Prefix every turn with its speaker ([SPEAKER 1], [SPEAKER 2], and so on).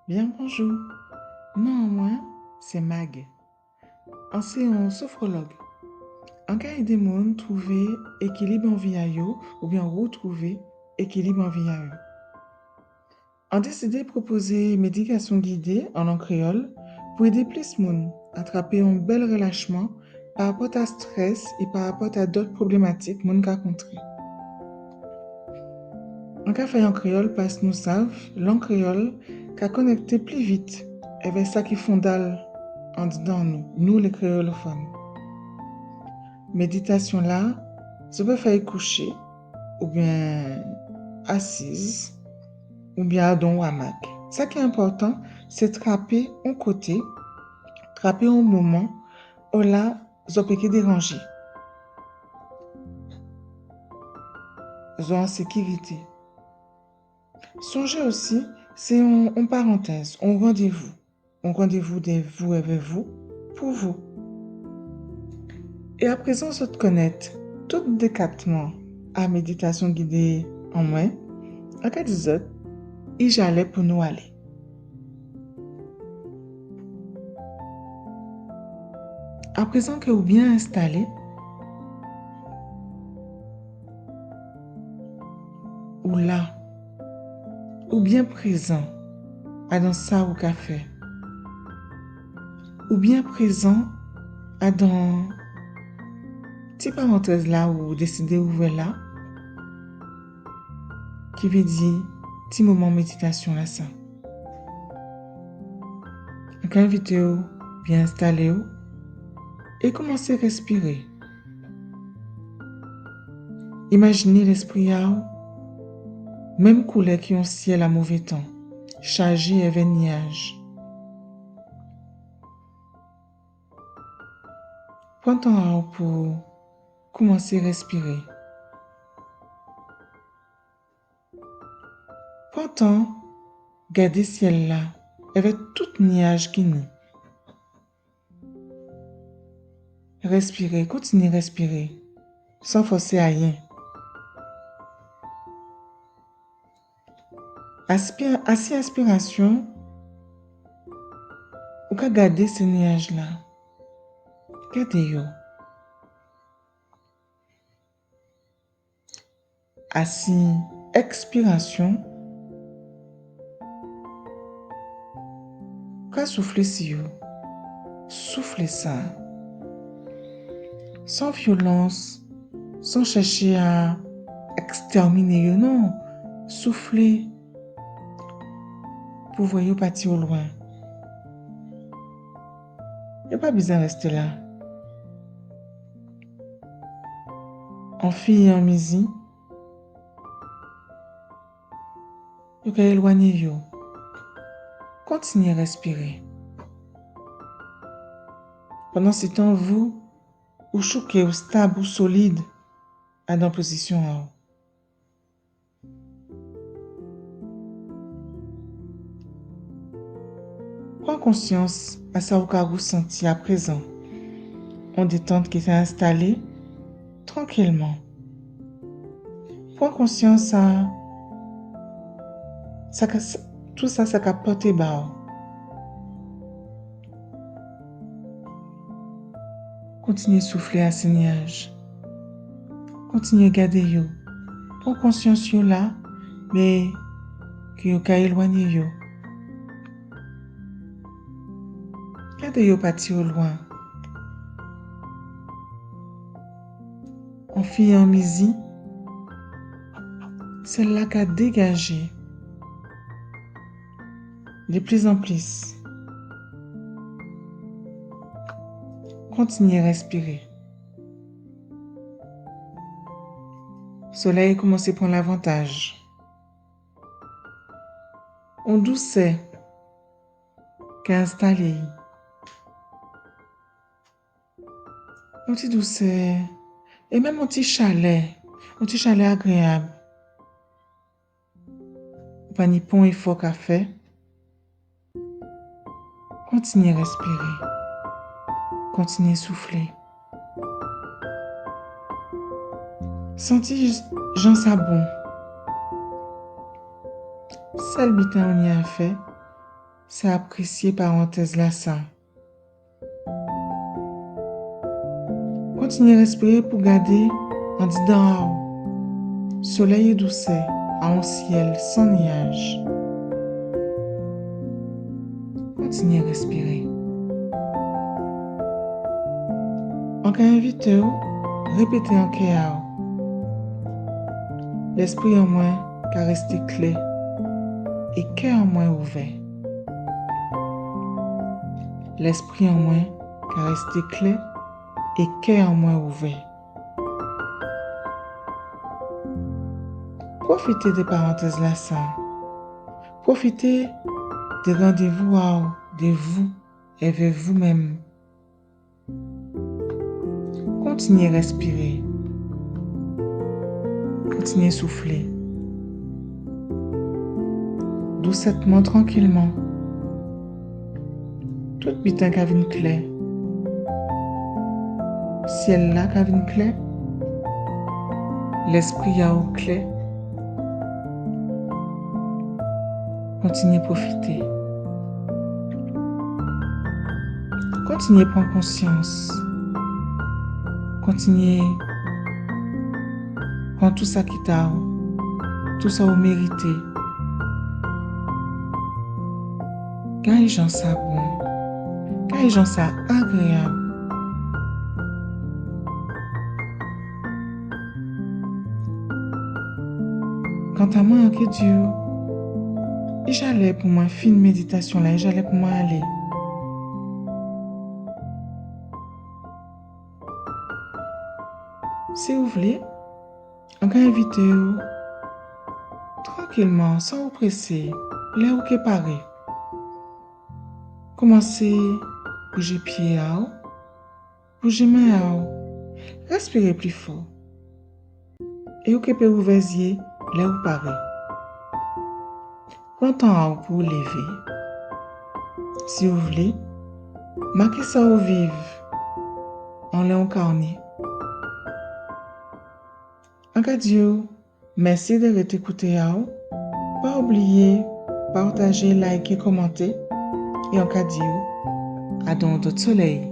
[SPEAKER 1] Bien bonjour. Néanmoins, c'est Mag. Ancien sophrologue. En cas de monde trouver équilibre en vie à yo, ou bien retrouver équilibre en vie à eux. On décidé de proposer médication guidée en langue créole pour aider plus de monde à attraper un bel relâchement par rapport à stress et par rapport à d'autres problématiques monde qu'a rencontré. En cas fait en créole parce que nous savons, langue créole qu'a connecté plus vite avec ça qui fondale en dedans nous les créolophones. Méditation là, je peux faire coucher, ou bien assise, ou bien dans un hamac. Ce qui est important, c'est trapper un côté, trapper un moment, où là, je peux déranger. Je en sécurité. Songez aussi, c'est en parenthèse, un rendez-vous. Un rendez-vous de vous avec vous, pour vous. Et à présent, je te connaître tout décatement à méditation guidée en moi. En cas de autres, et j'allais pour nous aller. À présent que vous bien installé, ou là, ou bien présent, à dans ça ou café, ou bien présent, à dans petite parenthèse là où vous décidez d'ouvrir là, qui veut dire petit moment méditation là ça. Donc invitez-vous, bien installez-vous, et commencez à respirer. Imaginez l'esprit à vous, même couleur qui ont ciel à mauvais temps, chargé avec nuages. Prends ton temps pour commencer à respirer. Prends ton temps, gardez ciel là, avec tout nuage qui nous. Respirez, continuez à respirer, sans forcer à rien. Assis aspiration, ou qu'à garder ces nuages là. Gardez-yo. Assis expiration, qu'à souffler si yo. Soufflez ça. Sans violence, sans chercher à exterminer yo, non. Soufflez pour voir partir au loin. Il n'y a pas besoin de rester là. En fille et en misi, vous pouvez éloigner yo. Continuez à respirer. Pendant ce temps, vous choquez, ou stable, ou solide, à dans position en haut. Prends conscience à ça ou qu'a ressenti à présent. En détente qui s'est installée tranquillement. Prends conscience à tout ça, ça qu'a porté bas. Continuez à souffler à ces nuages. Continuez à garder yo. Prends conscience yo là, mais que yo qu'a éloigné yo. Gardez yo parti au loin. En fille et en misi, celle-là qu'a dégagé de plus en plus. Continuez à respirer. Soleil commence à prendre l'avantage. On doucet qu'a installé. Un petit doucet et même un petit chalet agréable. Pas ni pont et fort qu'à faire. Continuez à respirer. Continuez à souffler. Sentez Jean Sabon. Seul bitin on y a fait. c'est apprécier parenthèse là ça. Continuez à respirer pour garder en disant soleil et douceur à un ciel sans nuages. Continuez à respirer. En cas invité, répétez en cœur. L'esprit en moi qu'à rester clé et cœur en moi ouvert. L'esprit en moi qu'à rester clé et cœur en moi ouvert. Profitez des parenthèses là ça. Profitez des rendez-vous de vous et vers vous-même. Continuez à respirer. Continuez à souffler. Doucettement, tranquillement. Tout bitin qui a une clé. Ciel là qui a une clé. L'esprit a une clé. Continuez à profiter. Continuez à prendre conscience. Continuez à prendre tout ça qui t'a, tout ça vous méritez. Quand les gens ça bon, quand les gens ça agréable. Quant à moi, que Dieu, j'allais pour moi fin méditation là, j'allais pour moi aller. Si vous voulez, on peut inviter vous tranquillement, sans vous presser, là où que paré. Commencez à bouger pied à haut, bouger main à haut, respirez plus fort. Et vous pouvez ouvrir les yeux là où paré. Prends temps à haut pour vous lever. Si vous voulez, marquez ça au vif, en l'air carnet. En cas Dieu, merci de écouter. Pas oublier, partager, liker, commenter. Et en cas Dieu, à dans d'autres soleils.